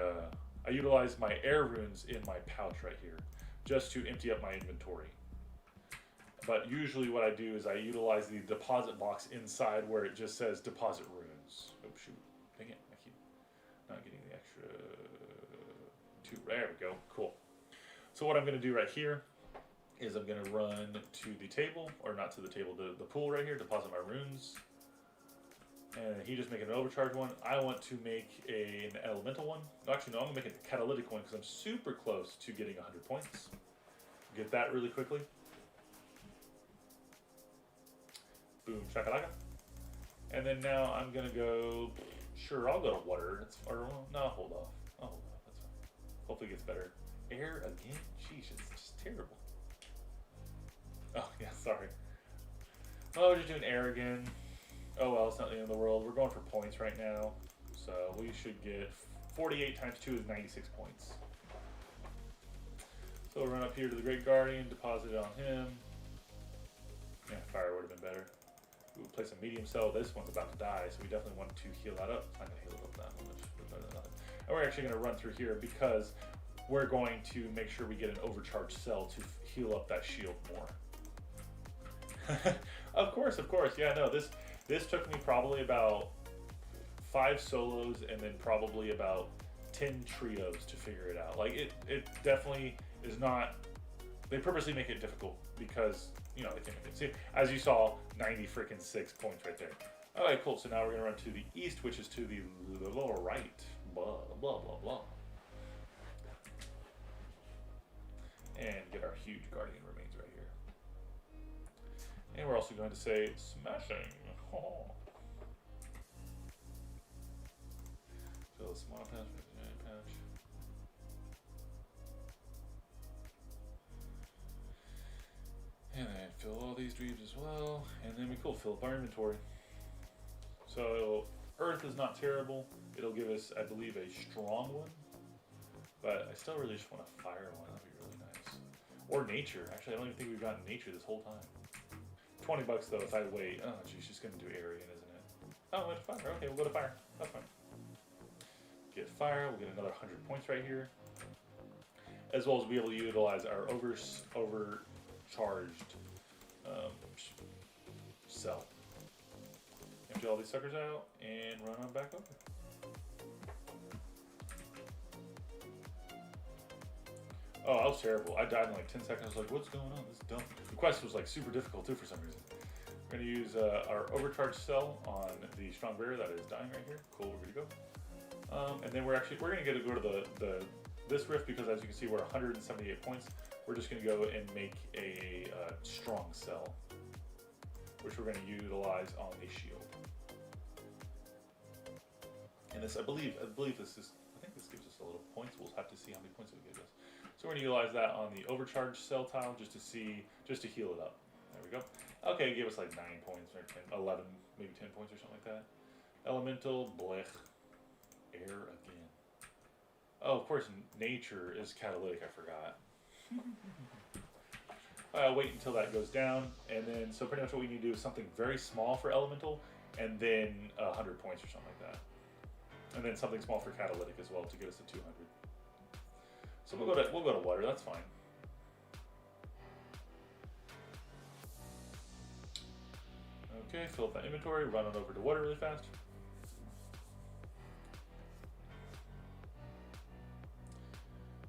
I utilized my air runes in my pouch right here, just to empty up my inventory. But usually what I do is I utilize the deposit box inside where it just says deposit runes. Oh shoot, dang it, I keep not getting the extra two. There we go, cool. So what I'm gonna do right here is I'm gonna run to the table, or not to the table, the pool right here, deposit my runes. And he just make an overcharge one. I want to make an elemental one. Actually, no, I'm gonna make a catalytic one because I'm super close to getting 100 points. Get that really quickly. Boom, shakalaka. And then now I'm gonna go, sure, I'll go to water. Or no, hold off. I'll hold off, that's fine. Hopefully it gets better. Air again? Sheesh, it's just terrible. Oh, yeah, sorry. Oh, we're just doing air again. Oh well, it's not the end of the world. We're going for points right now. So we should get 48 times 2 is 96 points. So we'll run up here to the Great Guardian, deposit it on him. Yeah, fire would have been better. We'll place a medium cell. This one's about to die, so we definitely want to heal that up. It's not going to heal it up that much, but better than nothing. And we're actually going to run through here because we're going to make sure we get an overcharged cell to heal up that shield more. Of course, yeah, no, this took me probably about 5 solos and then probably about 10 trios to figure it out. Like, it definitely is not, they purposely make it difficult because, you know, they can make it. See, as you saw, 90 freaking 6 points right there. All right, cool. So now we're going to run to the east, which is to the lower right. Blah, blah, blah, blah. And get our huge guardian remains right here. And we're also going to say smashing. Oh. Fill a small patch, giant patch. And then fill all these dreams as well. And then we cool, fill up our inventory. So earth is not terrible. It'll give us, I believe, a strong one. But I still really just want a fire one. That'd be really nice. Or nature. Actually, I don't even think we've gotten nature this whole time. 20 bucks though if I wait. Oh geez, she's gonna do air again, isn't it? Oh, went to fire. Okay, we'll go to fire. That's fine. Get fire. We'll get another 100 points right here, as well as be able to utilize our overcharged cell. Empty all these suckers out and run on back over. Oh, I was terrible. I died in like 10 seconds. I was like, what's going on? This is dumb. The quest was like super difficult too for some reason. We're going to use our overcharged cell on the strong barrier that is dying right here. Cool, we're good to go. And then we're going to go to this rift because as you can see we're 178 points. We're just going to go and make a strong cell, which we're going to utilize on the shield. And this, I believe this is, I think this gives us a little points. We'll have to see how many points it gives us. So we're going to utilize that on the overcharged cell tile just to heal it up. There we go. Okay, give us like 9 points or 10, 11, maybe 10 points or something like that. Elemental, blech, air again. Oh, of course, nature is catalytic, I forgot. I'll wait until that goes down, and then, so pretty much what we need to do is something very small for elemental, and then 100 points or something like that. And then something small for catalytic as well to get us to 200. So we'll go to water. That's fine. Okay, fill up that inventory, run it over to water really fast.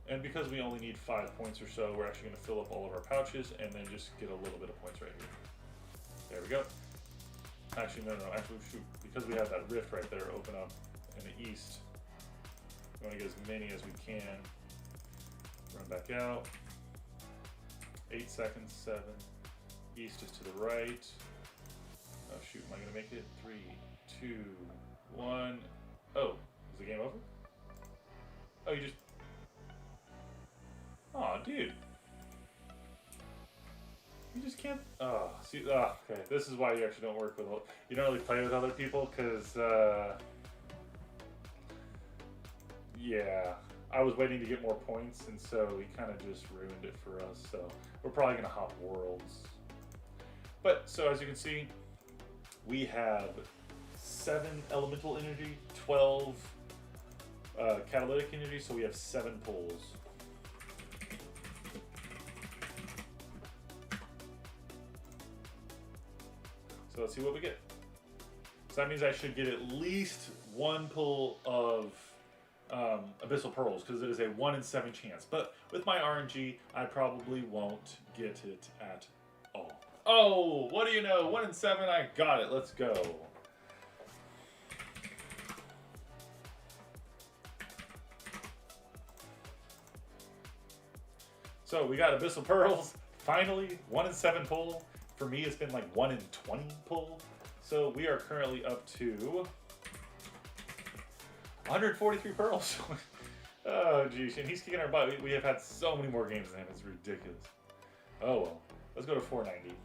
And because we only need 5 points or so, we're actually going to fill up all of our pouches and then just get a little bit of points right here. There we go. Actually, no, actually, shoot. Because we have that rift right there open up in the east, we want to get as many as we can. Run back out. 8 seconds, 7. East is to the right. Oh shoot, am I gonna make it? 3, 2, 1. Oh, is the game over? Oh, you just... Aw, dude. You just can't... Oh, see, okay. This is why you actually don't work with... You don't really play with other people, because, yeah. I was waiting to get more points, and so he kind of just ruined it for us, so we're probably going to hop worlds. But, so as you can see, we have 7 elemental energy, 12 catalytic energy, so we have 7 pulls. So let's see what we get. So that means I should get at least 1 pull of Abyssal Pearls, because it is a 1 in 7 chance. But with my RNG, I probably won't get it at all. Oh, what do you know? 1 in 7, I got it. Let's go. So we got Abyssal Pearls. Finally, 1 in 7 pull. For me, it's been like 1 in 20 pull. So we are currently up to 143 pearls. Oh, geez. And he's kicking our butt. We have had so many more games than him. It's ridiculous. Oh, well. Let's go to 490.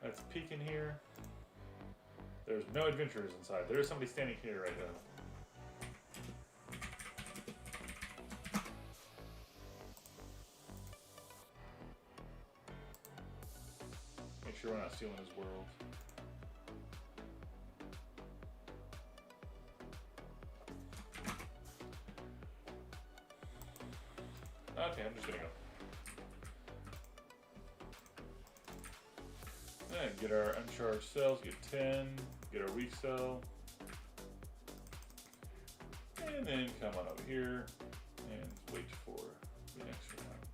Let's peek in here. There's no adventurers inside. There is somebody standing here right now. Make sure we're not stealing his world. Okay, I'm just gonna go. And get our uncharged cells, get 10, get our weak cell. And then come on over here and wait for the next round.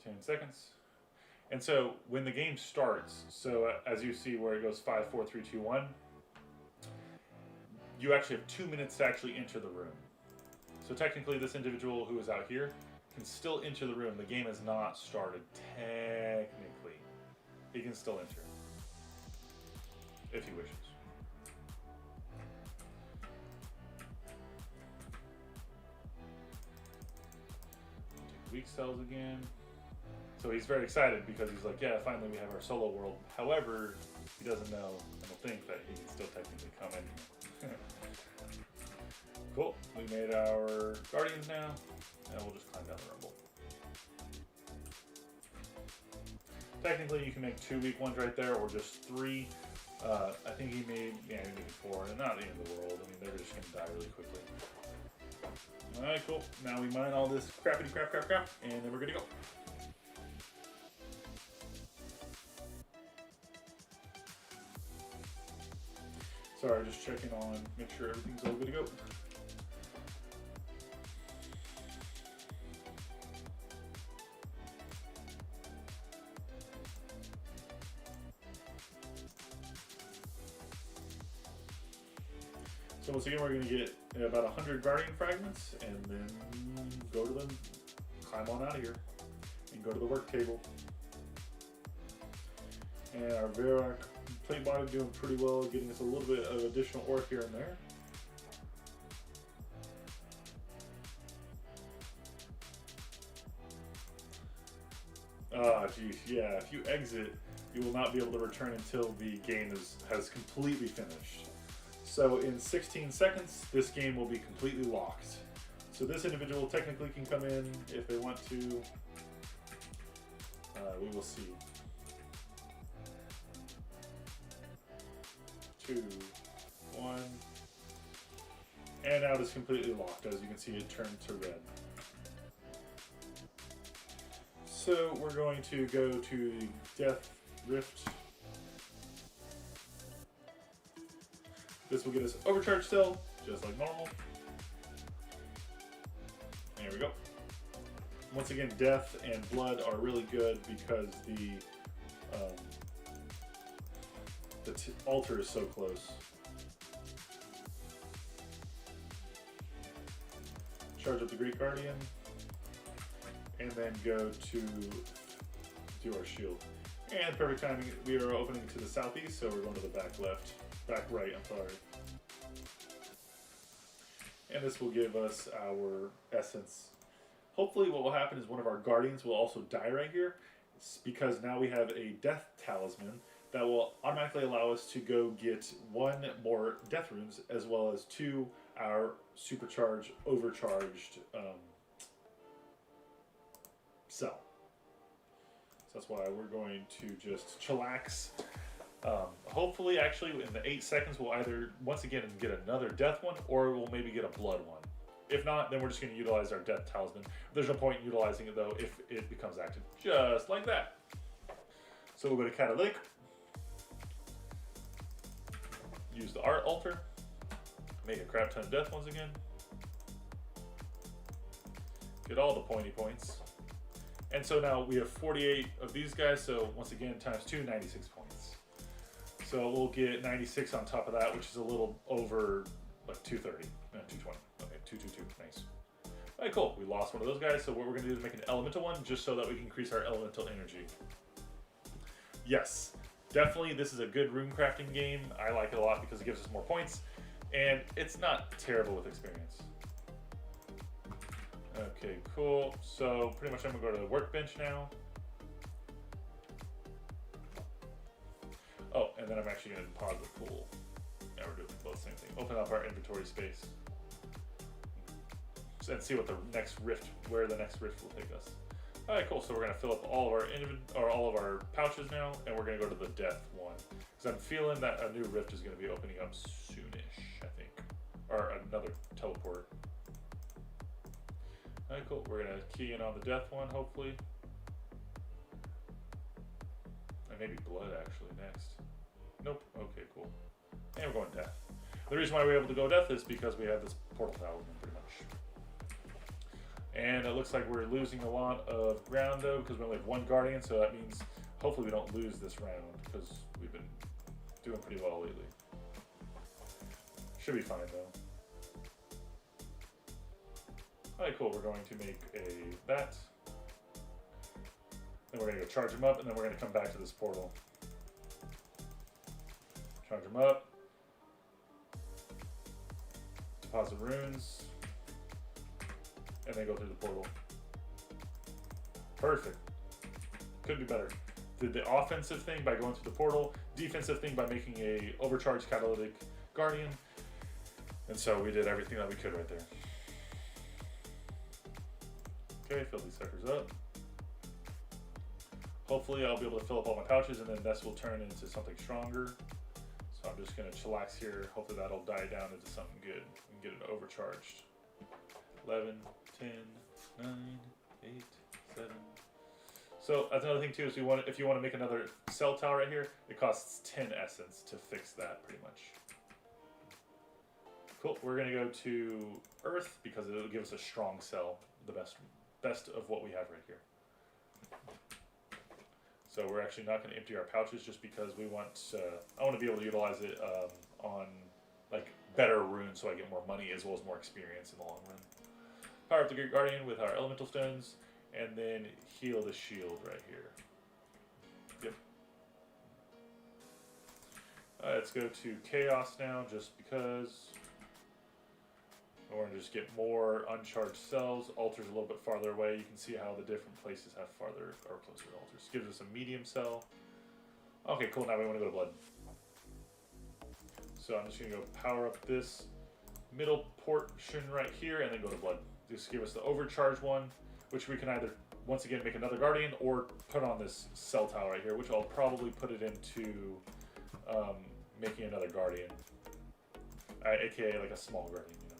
10 seconds. And so when the game starts, so as you see where it goes 5, 4, 3, 2, 1, you actually have 2 minutes to actually enter the room. So technically this individual who is out here can still enter the room. The game has not started technically. He can still enter if he wishes. Take weak cells again. So he's very excited because he's like, yeah, finally we have our solo world. However, he doesn't know, I don't think, that he can still technically come in. Cool. We made our guardians now, and we'll just climb down the rumble. Technically, you can make 2 weak ones right there, or just 3. I think he made, yeah, he made 4, and not the end of the world. I mean, they're just gonna die really quickly. Alright, cool. Now we mine all this crappity crap, and then we're gonna go. Sorry, just checking on, make sure everything's all good to go. So once again, we're going to get about 100 guardian fragments, and then go to them, climb on out of here, and go to the work table. And our plate bottom doing pretty well, getting us a little bit of additional ore here and there. Ah, geez, yeah. If you exit, you will not be able to return until the game has completely finished. So in 16 seconds, this game will be completely locked. So this individual technically can come in if they want to. We will see. 2, 1. And now it is completely locked. As you can see, it turned to red. So we're going to go to the Death Rift. This will get us overcharge cell, just like normal. There we go. Once again, death and blood are really good because the altar is so close. Charge up the Great Guardian, and then go to do our shield. And perfect timing, we are opening to the southeast, so we're going to the back right, I'm sorry. And this will give us our essence. Hopefully what will happen is one of our guardians will also die right here. It's because now we have a death talisman that will automatically allow us to go get 1 more death runes as well as 2 our supercharged, overcharged cell. So that's why we're going to just chillax. Hopefully, actually, in the 8 seconds, we'll either, once again, get another death one, or we'll maybe get a blood one. If not, then we're just going to utilize our death talisman. There's no point in utilizing it, though, if it becomes active. Just like that. So we'll go to Catalytic. Use the art altar. Make a crap ton of death ones again. Get all the pointy points. And so now we have 48 of these guys, so once again, times 2, 96 points. So we'll get 96 on top of that, which is a little over like 230, 220. Okay, 222, nice. All right, cool. We lost one of those guys, so what we're gonna do is make an elemental one just so that we can increase our elemental energy. Yes, definitely this is a good rune crafting game. I like it a lot because it gives us more points, and it's not terrible with experience. Okay, cool. So pretty much I'm gonna go to the workbench now. Oh, and then I'm actually gonna deposit the pool. Yeah, we're doing both the same thing. Open up our inventory space and see what the next rift, where the next rift will take us. All right, cool. So we're gonna fill up all of our pouches now, and we're gonna go to the death one because I'm feeling that a new rift is gonna be opening up soonish, I think, or another teleport. All right, cool. We're gonna key in on the death one, hopefully. And maybe blood actually next. Nope. Okay, cool. And we're going death. The reason why we're able to go death is because we have this portal talisman, pretty much. And it looks like we're losing a lot of ground though, because we only have 1 guardian, so that means hopefully we don't lose this round, because we've been doing pretty well lately. Should be fine though. Alright, cool. We're going to make that. Then we're going to go charge them up, and then we're going to come back to this portal. Charge them up. Deposit runes. And then go through the portal. Perfect. Could be better. Did the offensive thing by going through the portal, defensive thing by making a overcharged catalytic guardian. And so we did everything that we could right there. Okay, fill these suckers up. Hopefully I'll be able to fill up all my pouches, and then this will turn into something stronger. So I'm just gonna chillax here. Hopefully that'll die down into something good and get it overcharged. 11, 10, 9, 8, 7. So that's another thing too, is if you want to make another cell tower right here, it costs 10 essence to fix that pretty much. Cool, we're gonna go to Earth because it'll give us a strong cell, the best of what we have right here. So we're actually not going to empty our pouches just because we want, I want to be able to utilize it on like better runes so I get more money as well as more experience in the long run. Power up the Great Guardian with our elemental stones, and then heal the shield right here. Yep. Let's go to Chaos now just because. We're going to just get more uncharged cells. Altar's a little bit farther away. You can see how the different places have farther or closer altars. Gives us a medium cell. Okay, cool. Now we want to go to blood. So I'm just going to go power up this middle portion right here and then go to blood. This give us the overcharged one, which we can either, once again, make another guardian or put on this cell tower right here, which I'll probably put it into making another guardian. AKA like a small guardian, you know.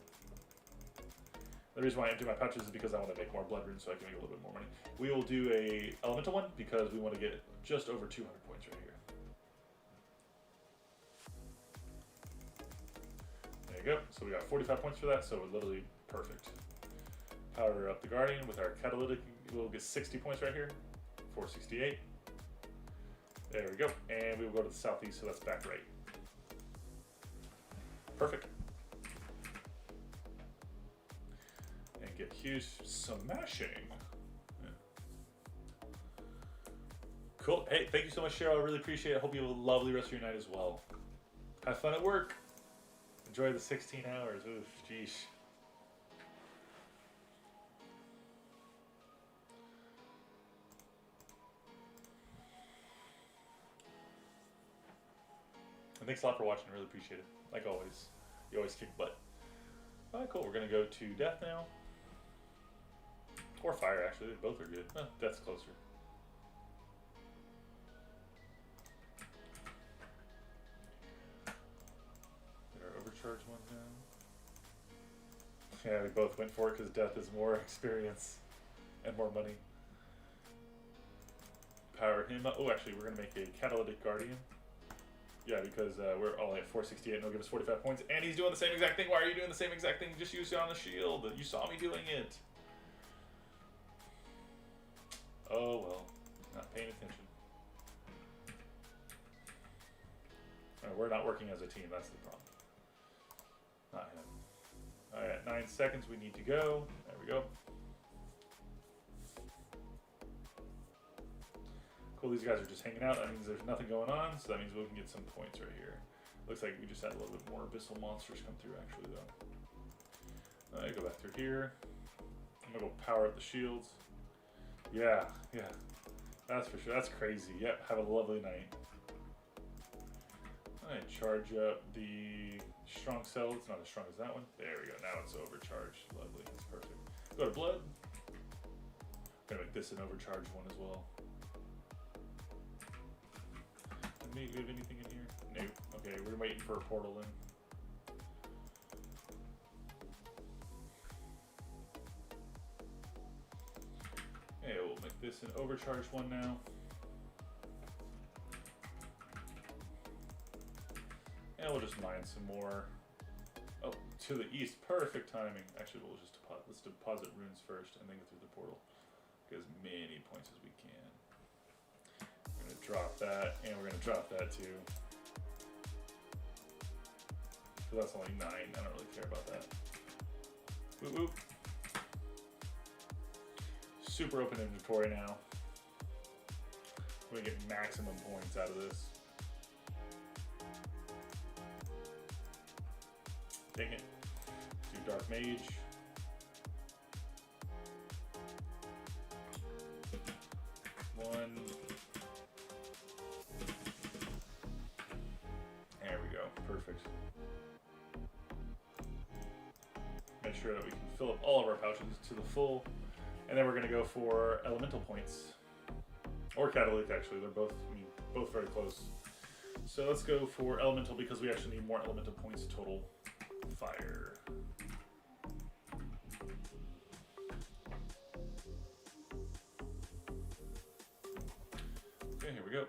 The reason why I empty my pouches is because I want to make more blood runes so I can make a little bit more money. We will do a elemental one because we want to get just over 200 points right here. There you go. So we got 45 points for that, so we're literally perfect. Power up the guardian with our catalytic. We'll get 60 points right here. 468. There we go. And we will go to the southeast, so that's back right. Perfect. And get huge smashing. Yeah. Cool. Hey, thank you so much, Cheryl. I really appreciate it. Hope you have a lovely rest of your night as well. Have fun at work. Enjoy the 16 hours. Oof, geesh. And thanks a lot for watching. I really appreciate it. Like always, you always kick butt. Alright, cool. We're going to go to death now. Or fire, actually. Both are good. Death's closer. Get our overcharge one down. Yeah, we both went for it because death is more experience and more money. Power him up. Oh, actually, we're going to make a catalytic guardian. Yeah, because we're only at 468 and he'll give us 45 points. And he's doing the same exact thing. Why are you doing the same exact thing? Just use it on the shield. You saw me doing it. Oh, well. Not paying attention. Right, we're not working as a team. That's the problem. Not him. Alright, 9 seconds. We need to go. There we go. Cool, these guys are just hanging out. That means there's nothing going on, so that means we can get some points right here. Looks like we just had a little bit more abyssal monsters come through, actually, though. Alright, go back through here. I'm gonna go power up the shields. Yeah, that's for sure. That's crazy. Yep, have a lovely night. Alright, charge up the strong cell. It's not as strong as that one. There we go. Now it's overcharged. Lovely. That's perfect. Go to blood. I'm gonna make this an overcharged one as well. Do we have anything in here? Nope. Okay, we're waiting for a portal then. Okay, we'll make this an overcharged one now. And we'll just mine some more. Oh, to the east. Perfect timing. Actually, we'll just let's deposit runes first and then go through the portal. Get as many points as we can. We're going to drop that, and we're going to drop that too. So that's only 9. I don't really care about that. Whoop whoop. Super open inventory now. We're going to get maximum points out of this. Dang it. Do Dark Mage. One. There we go. Perfect. Make sure that we can fill up all of our pouches to the full. And then we're going to go for elemental points. Or catalytic, actually. They're both, both very close. So let's go for elemental because we actually need more elemental points total. Fire. Okay, here we go.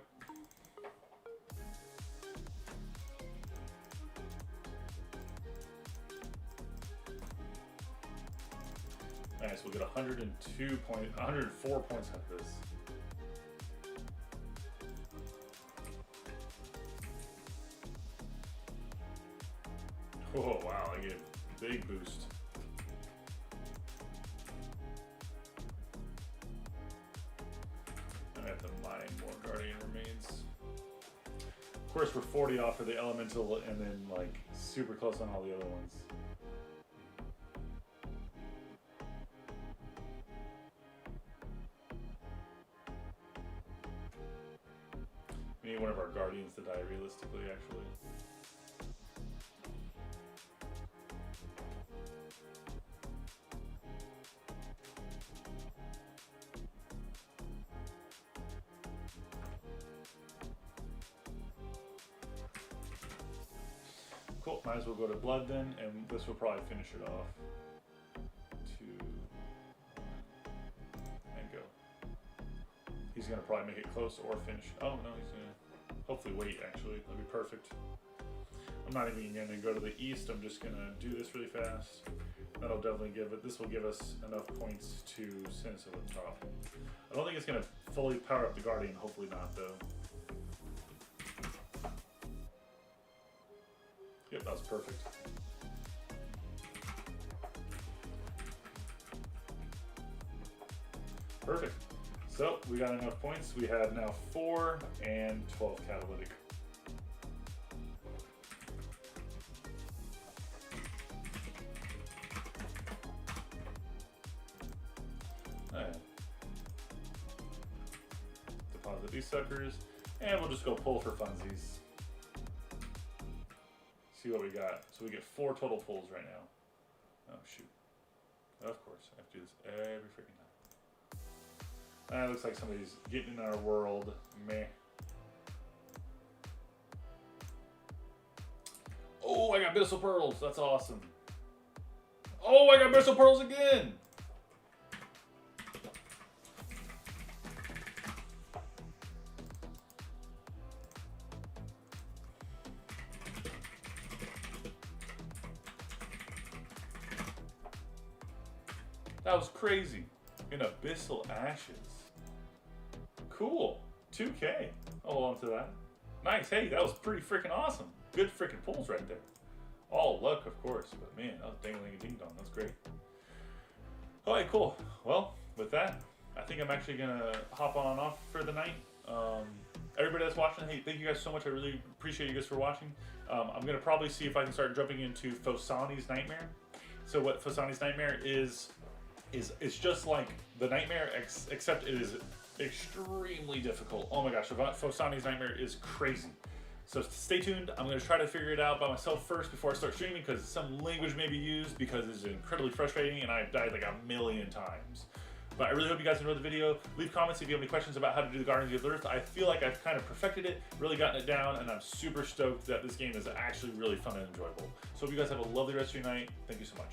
Nice, we'll get 104 points out of this. Oh wow, I get a big boost. I have to mine more Guardian Remains. Of course, we're 40 off for the Elemental and then like super close on all the other ones. We need one of our Guardians to die realistically, actually. Well, might as well go to blood then, and this will probably finish it off. 2, and go. He's gonna probably make it close or finish. Oh no, he's gonna hopefully wait. Actually, that'll be perfect. I'm not even gonna go to the east. I'm just gonna do this really fast. That'll definitely give it. This will give us enough points to send us over the top. I don't think it's gonna fully power up the Guardian. Hopefully not, though. Yep, that was perfect. Perfect. So we got enough points. We have now 4 and 12 catalytic. Deposit these suckers, and we'll just go pull for funsies. See what we got. So we get 4 total pulls right now. Oh shoot! Of course, I have to do this every freaking time. It looks like somebody's getting in our world. Meh. Oh, I got Abyssal Pearls. That's awesome. Oh, I got Abyssal Pearls again. That was crazy. In Abyssal Ashes. Cool. 2K. I'll hold on to that. Nice. Hey, that was pretty freaking awesome. Good freaking pulls right there. All luck, of course. But man, that was ding-a-ling-a-ding-dong. That's great. Alright, cool. Well, with that, I think I'm actually going to hop on and off for the night. Everybody that's watching, hey, thank you guys so much. I really appreciate you guys for watching. I'm going to probably see if I can start jumping into Phosani's Nightmare. So what Phosani's Nightmare is it's just like the Nightmare, except it is extremely difficult. Oh my gosh, Phosani's Nightmare is crazy. So stay tuned. I'm going to try to figure it out by myself first before I start streaming, because some language may be used, because it's incredibly frustrating and I've died like a million times. But I really hope you guys enjoyed the video. Leave comments if you have any questions about how to do the Guardians of the Earth. I feel like I've kind of perfected it, really gotten it down, and I'm super stoked that this game is actually really fun and enjoyable. So hope you guys have a lovely rest of your night. Thank you so much.